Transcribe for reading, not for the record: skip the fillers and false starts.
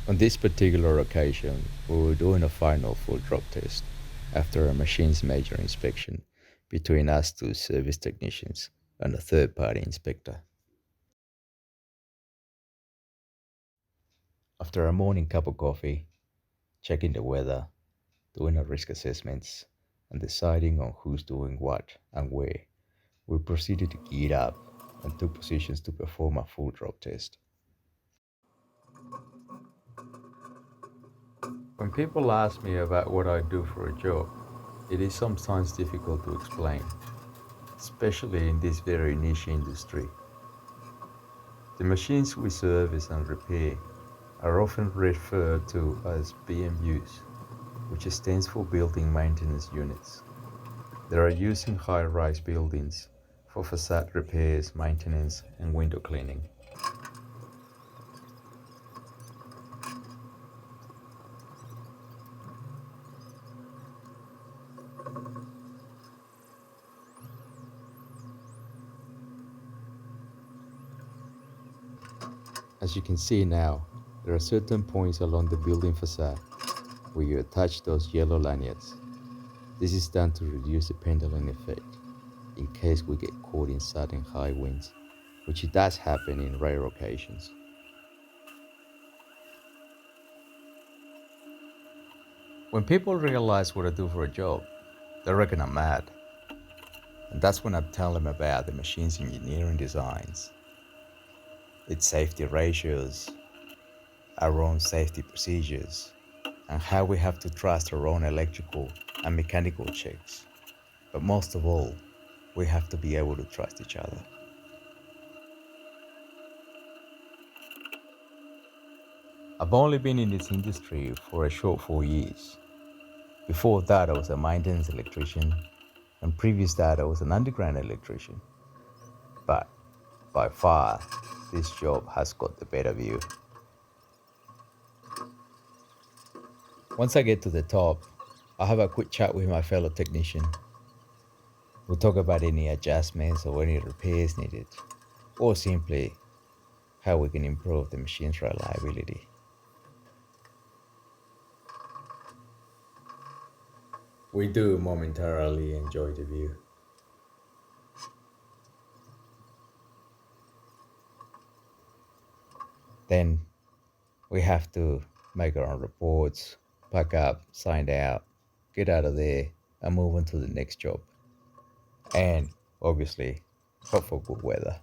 On this particular occasion, we were doing a final full drop test after a machine's major inspection between us two service technicians and a third party inspector. After a morning cup of coffee, checking the weather, doing our risk assessments, and deciding on who's doing what and where, we proceeded to gear up and took positions to perform a full drop test. When people ask me about what I do for a job, it is sometimes difficult to explain, especially in this very niche industry. The machines we service and repair are often referred to as BMUs, which stands for Building Maintenance Units. They are used in high-rise buildings for facade repairs, maintenance, and window cleaning. As you can see now, there are certain points along the building facade where you attach those yellow lanyards. This is done to reduce the pendulum effect in case we get caught in sudden high winds, which it does happen in rare occasions. When people realize what I do for a job, they reckon I'm mad. And that's when I tell them about the machine's engineering designs, its safety ratios, our own safety procedures, and how we have to trust our own electrical and mechanical checks. But most of all, we have to be able to trust each other. I've only been in this industry for a short 4 years. Before that, I was a maintenance electrician, and previous that, I was an underground electrician. But by far, this job has got the better view. Once I get to the top, I'll have a quick chat with my fellow technician. We'll talk about any adjustments or any repairs needed, or simply how we can improve the machine's reliability. We do momentarily enjoy the view. Then we have to make our own reports, pack up, sign out, get out of there, and move on to the next job. And obviously, hope for good weather.